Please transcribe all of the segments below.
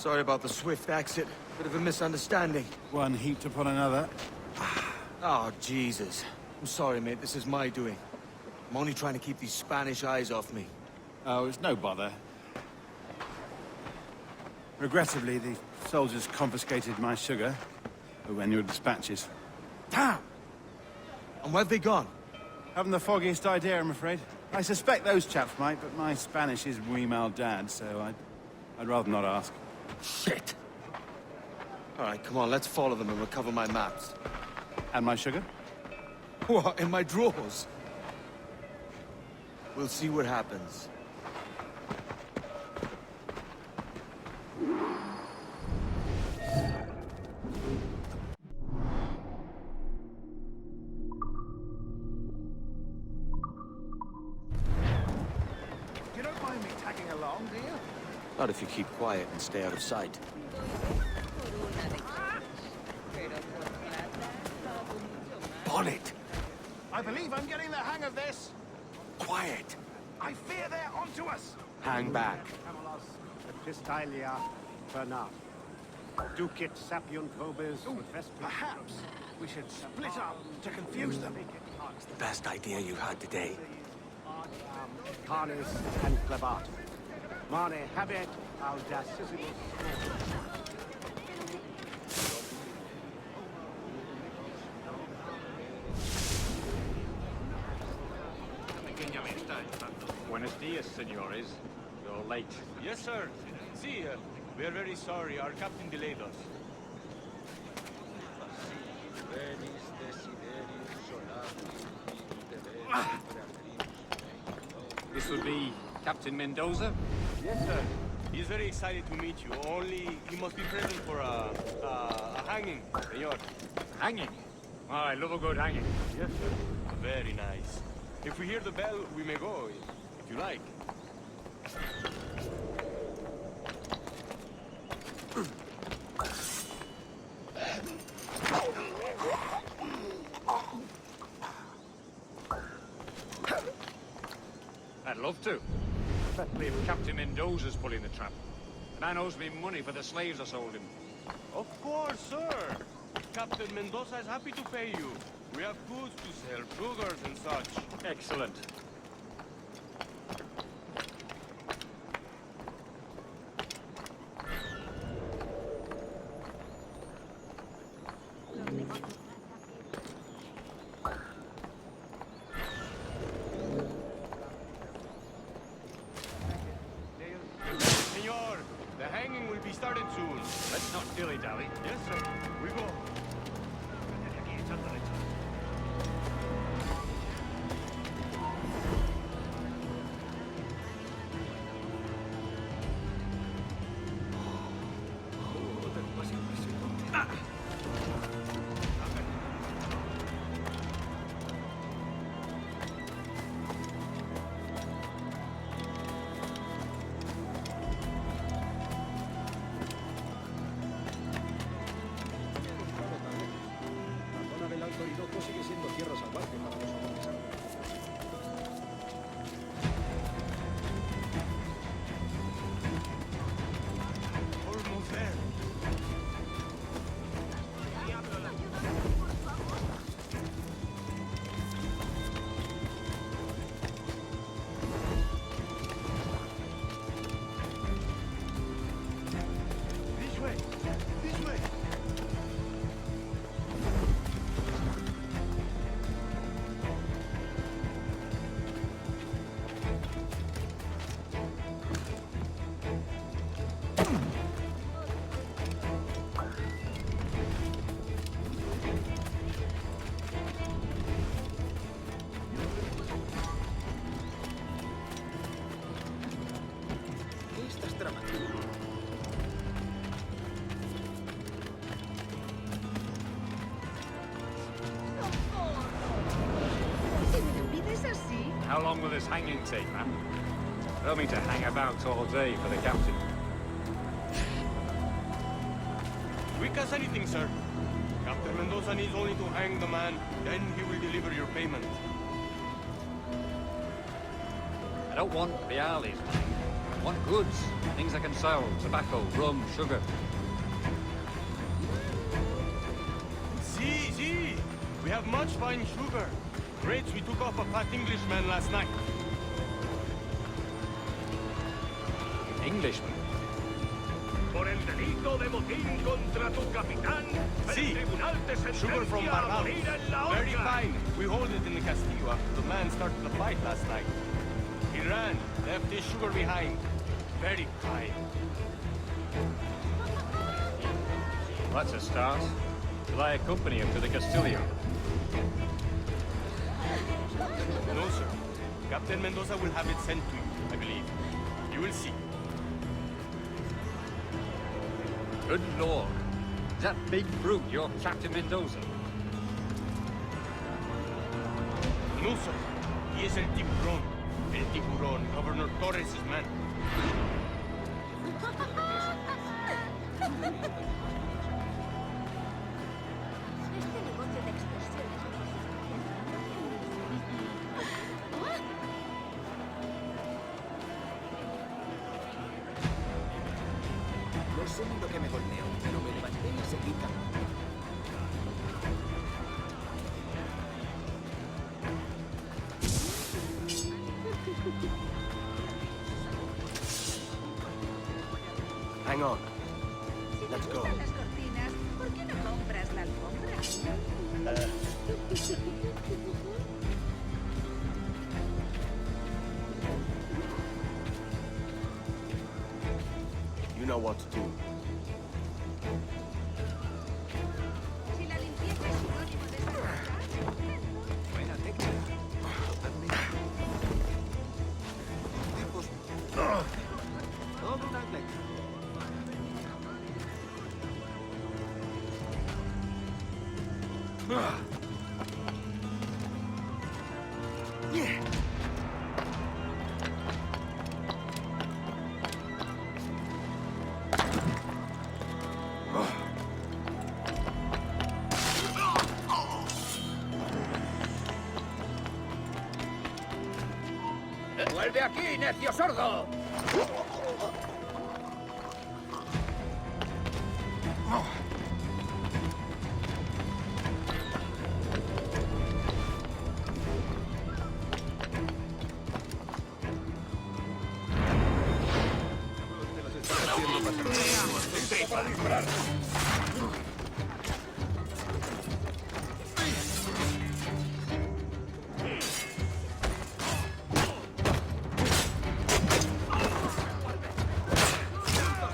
Sorry about the swift exit. Bit of a misunderstanding. One heaped upon another. Oh, Jesus. I'm sorry, mate. This is my doing. I'm only trying to keep these Spanish eyes off me. Oh, it's no bother. Regrettably, the soldiers confiscated my sugar when your dispatches. Damn! And where've they gone? Haven't the foggiest idea, I'm afraid. I suspect those chaps might, but my Spanish is muy mal dad, so I'd rather not ask. Shit! Alright, come on, let's follow them and recover my maps. And my sugar? What, in my drawers? We'll see what happens. You don't mind me tagging along, do you? Not if you keep quiet and stay out of sight. Bonnet! I believe I'm getting the hang of this. Quiet! I fear they're onto us. Hang back. Camelos, Epistalia, Bernard. Ducit sapiunt vobis, Perhaps we should split up to confuse them. It's the best idea you've had today. Canis and clavat. Mane habet audacissimus. Buenos dias, senores. You're late. Yes, sir. See, we are very sorry. Our captain delayed us. This would be Captain Mendoza? Yes, sir. He's very excited to meet you. Only he must be present for a hanging, senor. Hanging? Oh, I love a good hanging. Yes, sir. Very nice. If we hear the bell, we may go, if you like. I'd love to. Especially if Captain Mendoza's pulling the trap. The man owes me money for the slaves I sold him. Of course, sir. Captain Mendoza is happy to pay you. We have goods to sell, sugars and such. Excellent. Senor, the hanging will be started soon. Let's not dilly-dally. Yes, sir. We go. Almost there. This way. This way. ¿Qué estás tramando? ¿Que me lo pides así? How long will this hanging take, man? I don't mean to hang about all day for the captain. Quick as anything, sir. Captain Mendoza needs only to hang the man, then he will deliver your payment. I don't want reales, man. Want goods, things I can sell, tobacco, rum, sugar. See, we have much fine sugar. Rates we took off a fat Englishman last night. Englishman? Por el delito de motín contra tu capitán, Sí, el tribunal te sugar from sentencia a Barbados. morir en la Very horca. fine. We hold it in the Castillo after the man started the fight last night. He ran, left his sugar behind. Very fine. That's a start. Will I accompany him to the Castillo? No, sir. Captain Mendoza will have it sent to you, I believe. You will see. Good lord. Is that big brute your Captain Mendoza? No, sir. He is El Tiburón. El Tiburón, Governor Torres' man. Este negocio de extorsiones. No sé ni lo que me golpeó, pero me levanté y seguí caminando. Hang on. Si te Let's go. gustan las cortinas, ¿por qué no compras la alfombra? You know what to do. Si la limpieza es sinónimo de esta casa, Buena técnica. Totalmente. Tipos. Todo un atleta. ¡Vuelve aquí, necio sordo!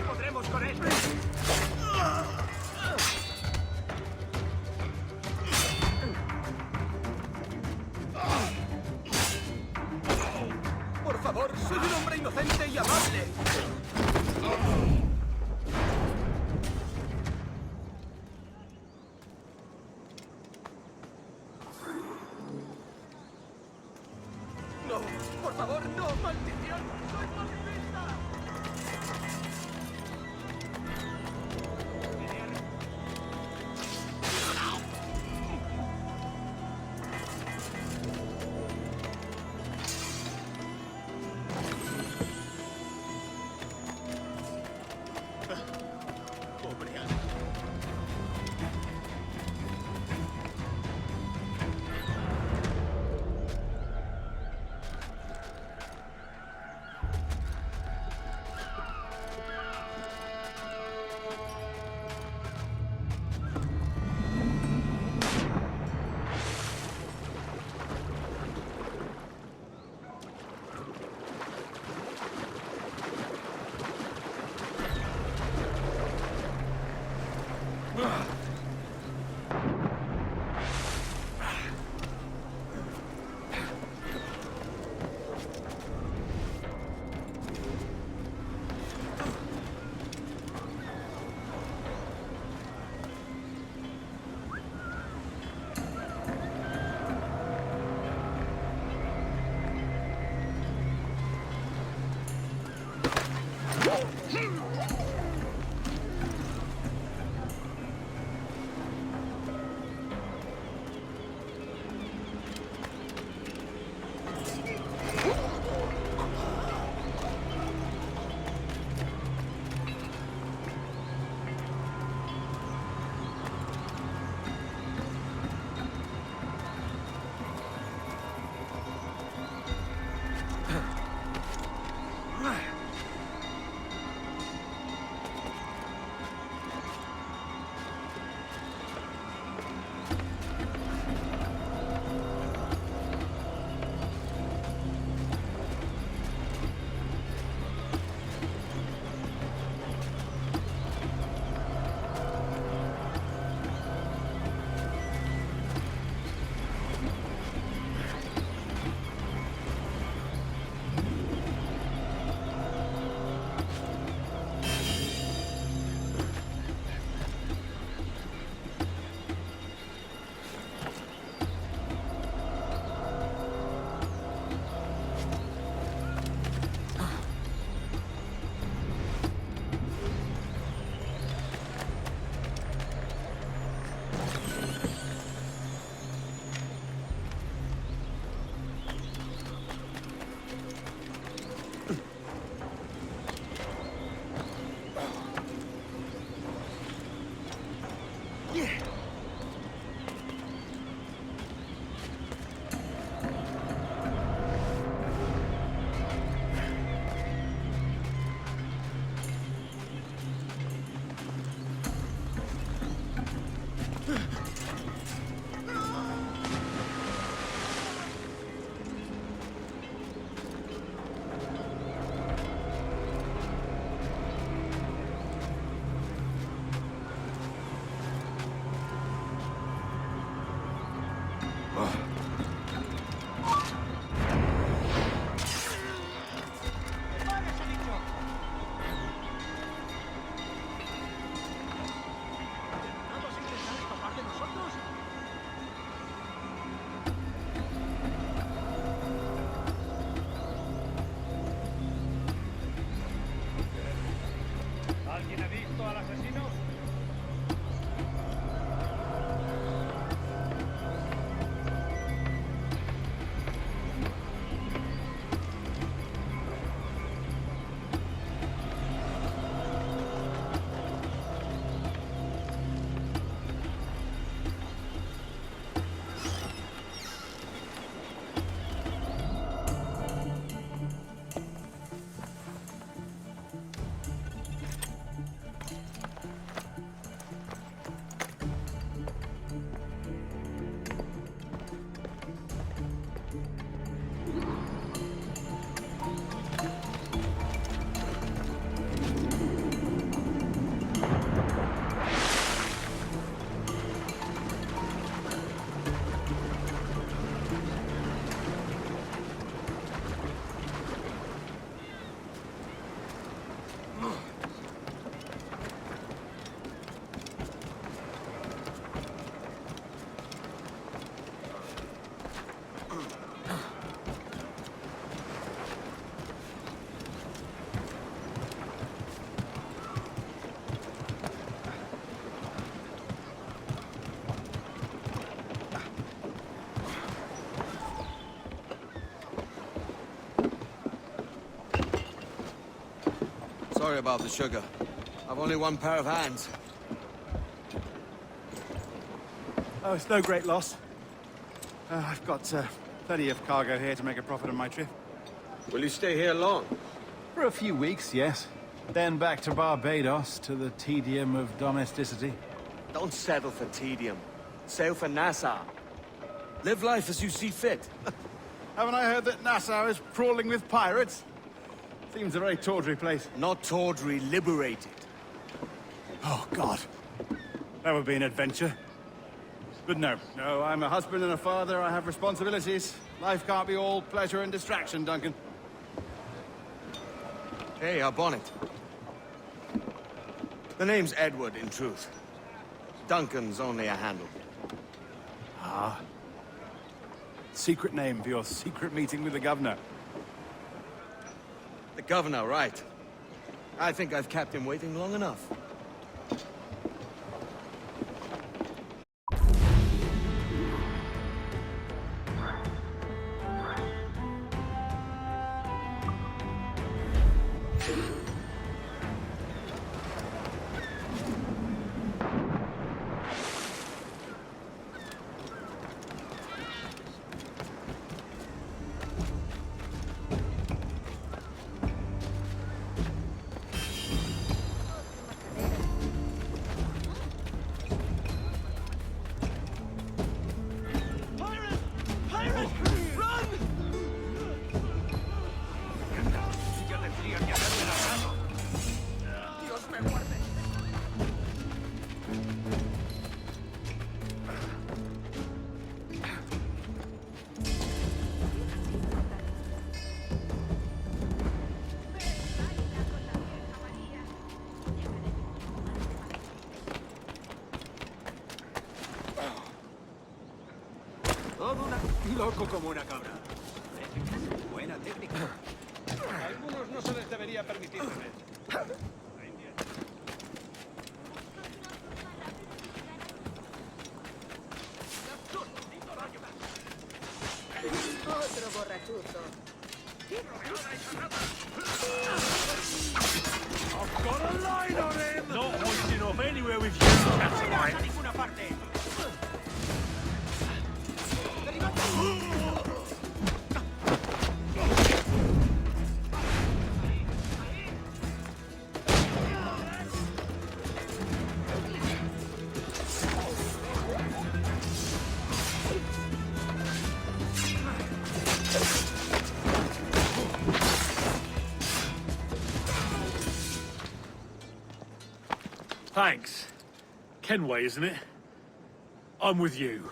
¡Podremos con él! Por favor, soy un hombre inocente y amable. No, por favor, no, maldición. Soy pacifista. Pobre Ana. Sorry about the sugar. I've only one pair of hands. Oh, it's no great loss. I've got plenty of cargo here to make a profit on my trip. Will you stay here long? For a few weeks, yes. Then back to Barbados, to the tedium of domesticity. Don't settle for tedium. Sail for Nassau. Live life as you see fit. Haven't I heard that Nassau is crawling with pirates? Seems a very tawdry place. Not tawdry, liberated. Oh, God. That would be an adventure. But no, I'm a husband and a father. I have responsibilities. Life can't be all pleasure and distraction, Duncan. Hey, our bonnet. The name's Edward, in truth. Duncan's only a handle. Ah. Secret name for your secret meeting with the governor. The governor, right. I think I've kept him waiting long enough. Loco como una cabra. Buena técnica. A algunos no se les debería permitir beber. Otro borrachuzo. I've got a line on him! Not hoisting off anywhere with you, Catamite. A ninguna parte. Thanks. Kenway, isn't it? I'm with you.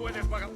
puedes pagar.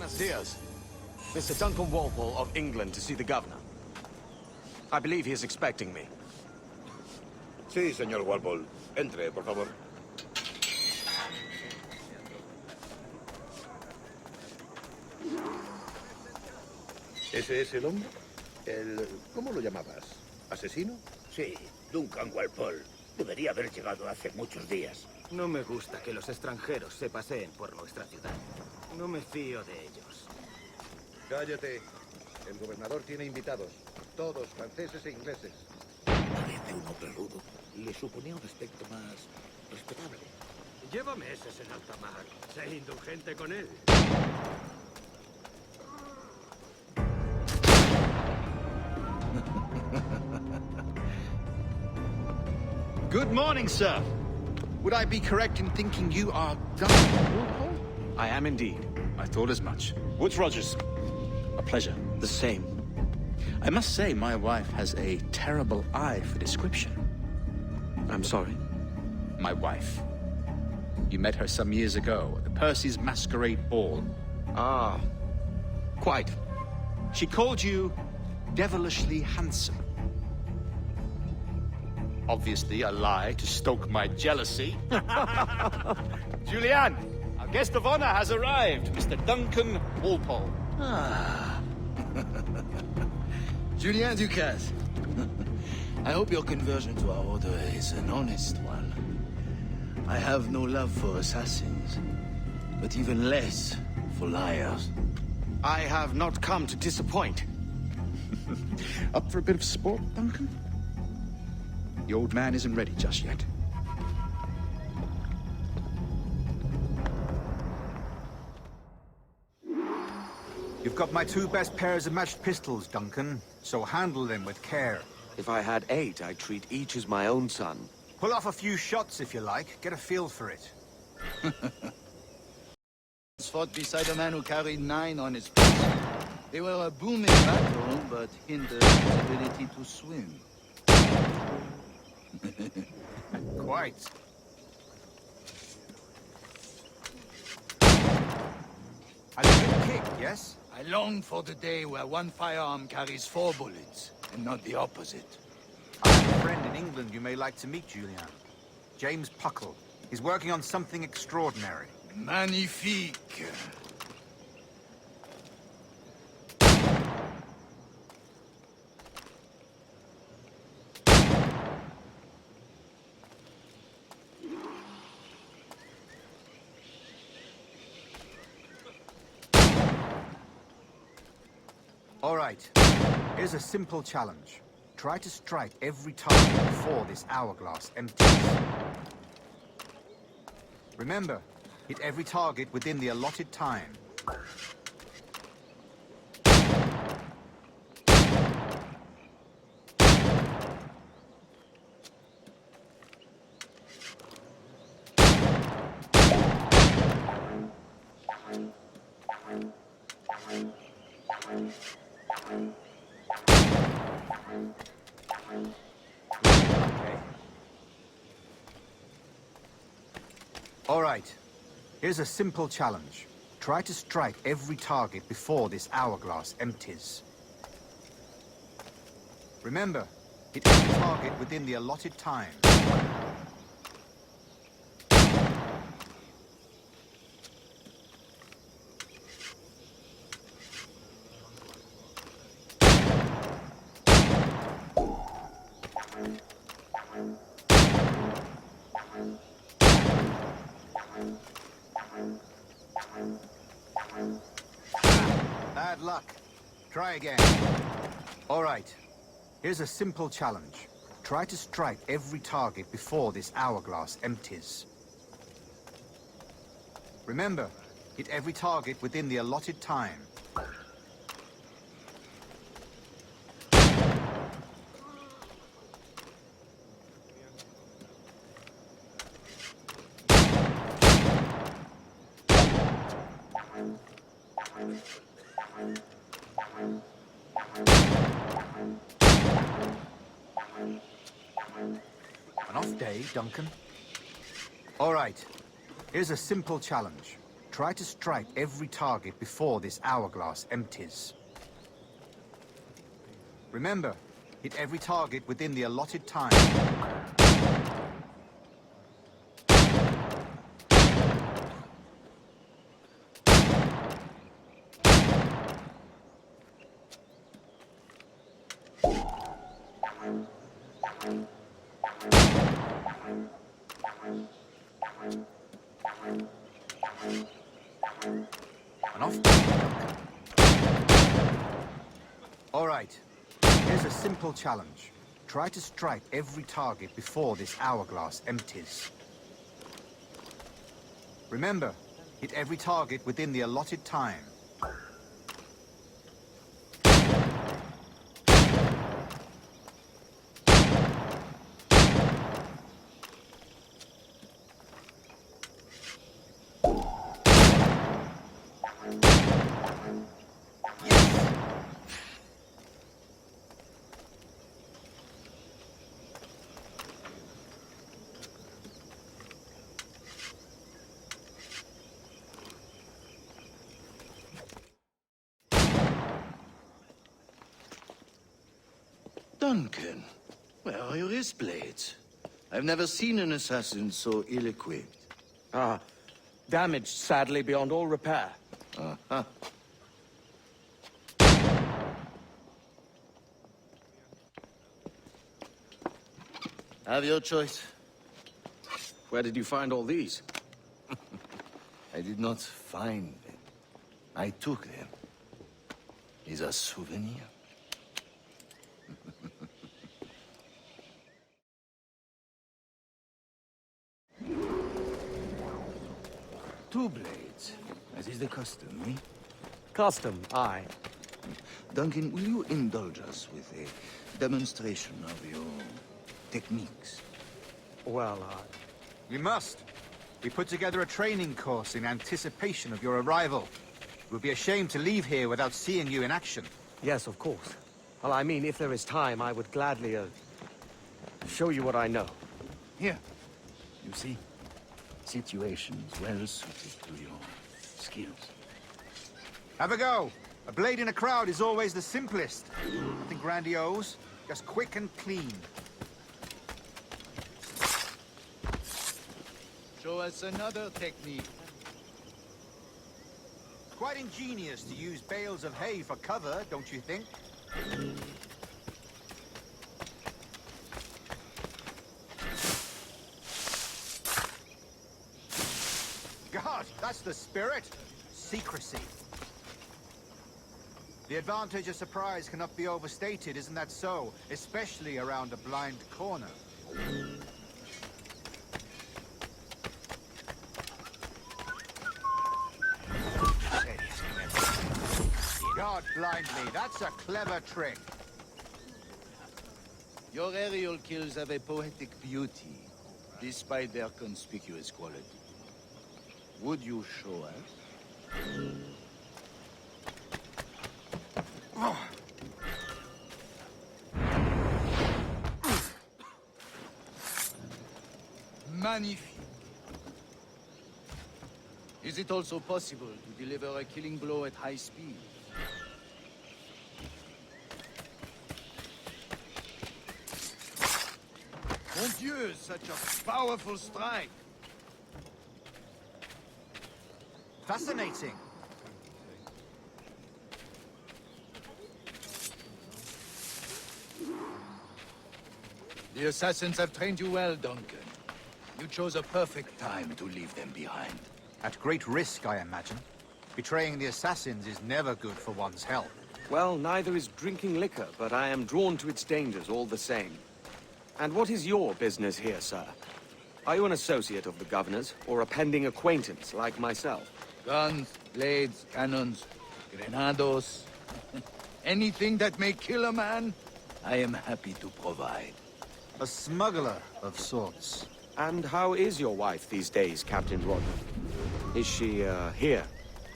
Buenos dias. Mr. Duncan Walpole of England to see the governor. I believe he is expecting me. Sí, señor Walpole. Entre, por favor. ¿Ese es el hombre? ¿Cómo lo llamabas? ¿Asesino? Sí, Duncan Walpole. Debería haber llegado hace muchos días. No me gusta que los extranjeros se paseen por nuestra ciudad. No me fío de ellos. Cállate. El gobernador tiene invitados. Todos franceses e ingleses. Parece un hombre rudo. Le suponía un aspecto más respetable. Lleva meses en alta mar. Sé indulgente con él. Good morning, sir. Would I be correct in thinking you are Duncan Walpole? I am indeed. I thought as much. Woods Rogers. A pleasure. The same. I must say, my wife has a terrible eye for description. I'm sorry. My wife. You met her some years ago at the Percy's Masquerade Ball. Ah, quite. She called you devilishly handsome. Obviously a lie to stoke my jealousy. Julianne, our guest of honor has arrived, Mr. Duncan Walpole. Julien Ducasse. I hope your conversion to our order is an honest one. I have no love for assassins, but even less for liars. I have not come to disappoint. Up for a bit of sport, Duncan? The old man isn't ready just yet. You've got my 2 best pairs of matched pistols, Duncan, so handle them with care. If I had 8, I'd treat each as my own son. Pull off a few shots if you like, get a feel for it. Fought beside a man who carried 9 on his back. They were a boom in battle, but hindered his ability to swim. Quite. A good kick, yes? I long for the day where one firearm carries 4 bullets, and not the opposite. I have a friend in England you may like to meet, Julian. James Puckle. He's working on something extraordinary. Magnifique! All right. Here's a simple challenge. Try to strike every target before this hourglass empties. Remember, hit every target within the allotted time. All right. Here's a simple challenge. Try to strike every target before this hourglass empties. Remember, hit every target within the allotted time. Bad luck. Try again. All right. Here's a simple challenge. Try to strike every target before this hourglass empties. Remember, hit every target within the allotted time. An off day, Duncan. All right. Here's a simple challenge. Try to strike every target before this hourglass empties. Remember, hit every target within the allotted time. And off. All right. Here's a simple challenge. Try to strike every target before this hourglass empties. Remember, hit every target within the allotted time. Duncan, where are your wrist blades? I've never seen an assassin so ill-equipped. Ah, damaged, sadly, beyond all repair. Uh-huh. Have your choice. Where did you find all these? I did not find them. I took them. Is a souvenir. Two blades, as is the custom, eh? Custom, aye. Duncan, will you indulge us with a demonstration of your techniques? Well, We must. We put together a training course in anticipation of your arrival. It would be a shame to leave here without seeing you in action. yes, of course. Well, I mean, if there is time, I would gladly, show you what I know. Here, you see, situations well suited to your skills. Have a go. A blade in a crowd is always the simplest. Nothing grandiose, just quick and clean. Show us another technique. Quite ingenious to use bales of hay for cover, don't you think? God, that's the spirit. Secrecy. The advantage of surprise cannot be overstated, isn't that so? Especially around a blind corner. God blind me, that's a clever trick. Your aerial kills have a poetic beauty, despite their conspicuous quality. Would you show us? Magnifique. Is it also possible to deliver a killing blow at high speed? Mon Dieu, such a powerful strike! Fascinating. The assassins have trained you well, Duncan. You chose a perfect time to leave them behind. At great risk, I imagine. Betraying the assassins is never good for one's health. Well, neither is drinking liquor, but I am drawn to its dangers all the same. And what is your business here, sir? Are you an associate of the governor's, or a pending acquaintance like myself? Guns, blades, cannons, grenados. Anything that may kill a man, I am happy to provide. A smuggler of sorts. And how is your wife these days, Captain Rodman? Is she, here,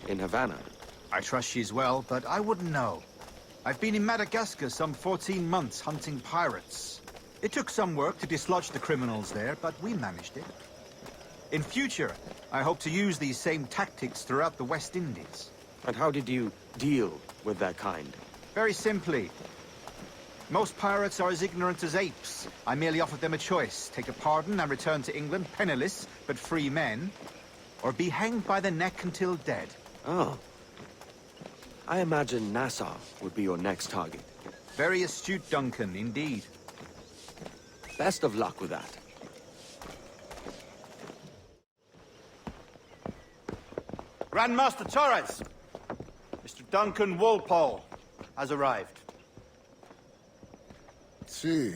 in Havana? I trust she's well, but I wouldn't know. I've been in Madagascar some 14 months hunting pirates. It took some work to dislodge the criminals there, but we managed it. In future, I hope to use these same tactics throughout the West Indies. And how did you deal with their kind? Very simply. Most pirates are as ignorant as apes. I merely offered them a choice. Take a pardon and return to England penniless, but free men. Or be hanged by the neck until dead. Oh. I imagine Nassau would be your next target. Very astute, Duncan, indeed. Best of luck with that. Grandmaster Torres! Mr. Duncan Walpole has arrived. See.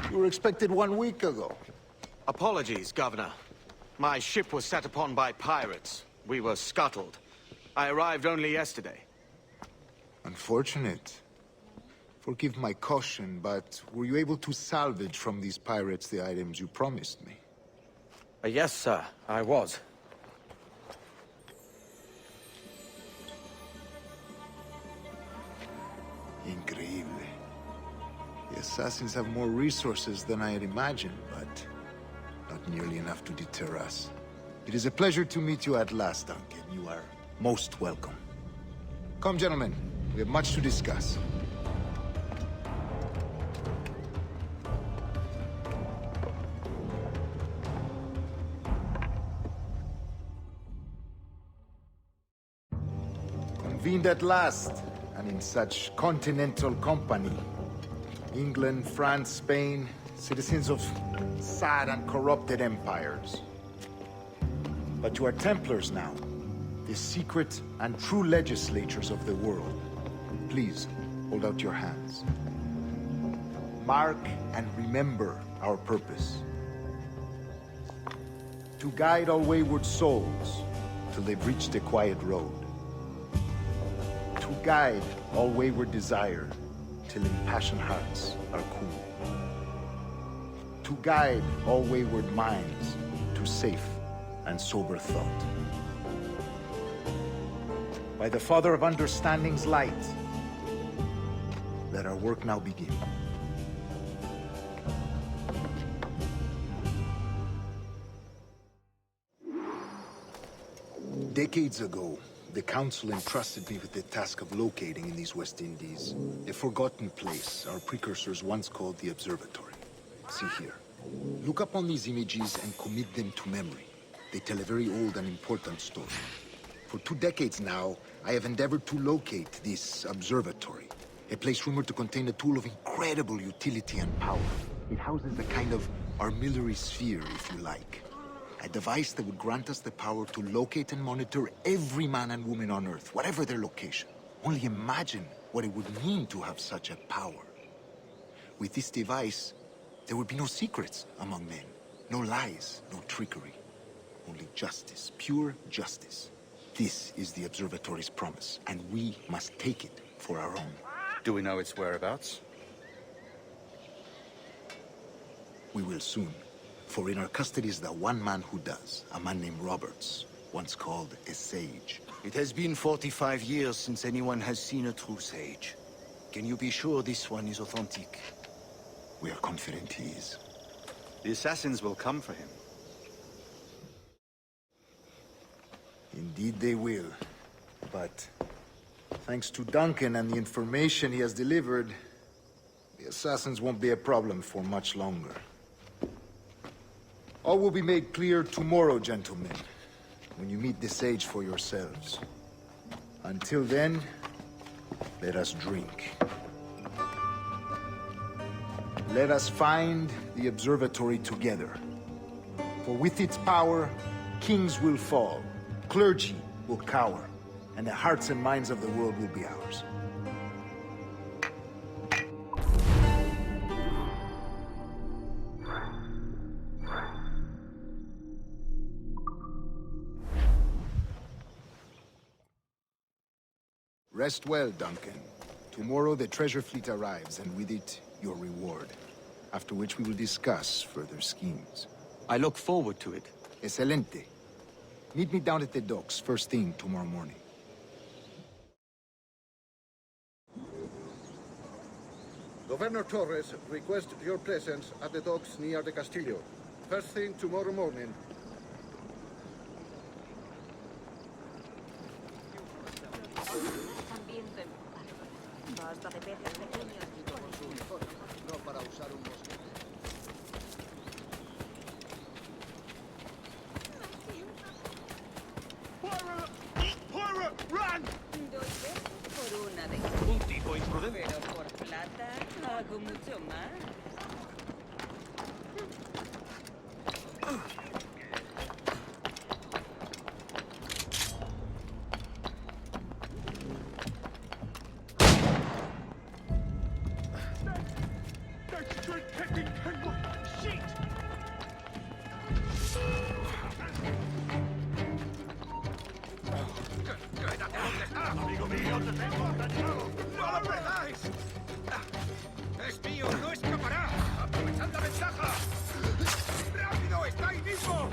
You were expected 1 week ago. Apologies, Governor. My ship was set upon by pirates. We were scuttled. I arrived only yesterday. Unfortunate. Forgive my caution, but were you able to salvage from these pirates the items you promised me? Yes, sir, I was. Increíble. The assassins have more resources than I had imagined, but not nearly enough to deter us. It is a pleasure to meet you at last, Duncan. You are most welcome. Come, gentlemen. We have much to discuss. Convened at last, and in such continental company. England, France, Spain, citizens of sad and corrupted empires. But you are Templars now, the secret and true legislators of the world. Please, hold out your hands. Mark and remember our purpose. To guide all wayward souls till they've reached a quiet road. To guide all wayward desire till impassioned hearts are cool. To guide all wayward minds to safe and sober thought. By the Father of Understanding's light, let our work now begin. Decades ago, the Council entrusted me with the task of locating in these West Indies a forgotten place our precursors once called the Observatory. See here. Look up on these images and commit them to memory. They tell a very old and important story. For 2 decades now, I have endeavored to locate this observatory, a place rumored to contain a tool of incredible utility and power. It houses a kind of armillary sphere, if you like. A device that would grant us the power to locate and monitor every man and woman on Earth, whatever their location. Only imagine what it would mean to have such a power. With this device, there would be no secrets among men, no lies, no trickery. Only justice, pure justice. This is the Observatory's promise, and we must take it for our own. Do we know its whereabouts? We will soon. For in our custody is the one man who does, a man named Roberts, once called a sage. It has been 45 years since anyone has seen a true sage. Can you be sure this one is authentic? We are confident he is. The assassins will come for him. Indeed they will. But thanks to Duncan and the information he has delivered, the assassins won't be a problem for much longer. All will be made clear tomorrow, gentlemen, when you meet the sage for yourselves. Until then, let us drink. Let us find the observatory together. For with its power, kings will fall, clergy will cower, and the hearts and minds of the world will be ours. Rest well, Duncan. Tomorrow the treasure fleet arrives, and with it, your reward. After which we will discuss further schemes. I look forward to it. Excelente. Meet me down at the docks first thing tomorrow morning. Governor Torres requests your presence at the docks near the Castillo. First thing tomorrow morning. Ambiente empapado. Basta de peces pequeños y con su uniforme. No para usar un mosquete. Pirate, run! 2 veces por una vez. Un tipo imprudente. Pero por plata hago mucho más. That straight-picking penguin! Shit! ¡Quédate donde está! Amigo mío, te tengo enganchado. ¡No lo perdáis! ¡Es mío! ¡No escapará! ¡Aprovechad la ventaja! ¡Rápido! ¡Está ahí mismo!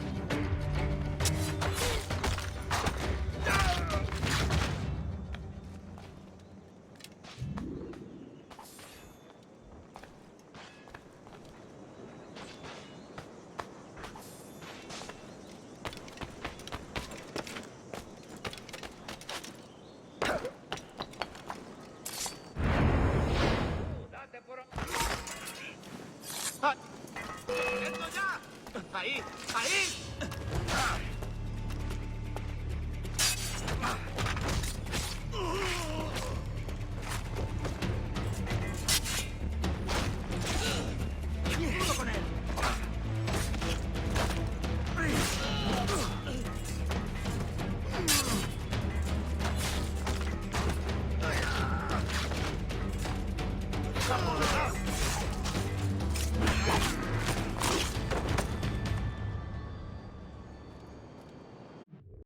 Date por... ¡Esto ya! ¡Ahí! ¡Ahí! ¡Pudo con él!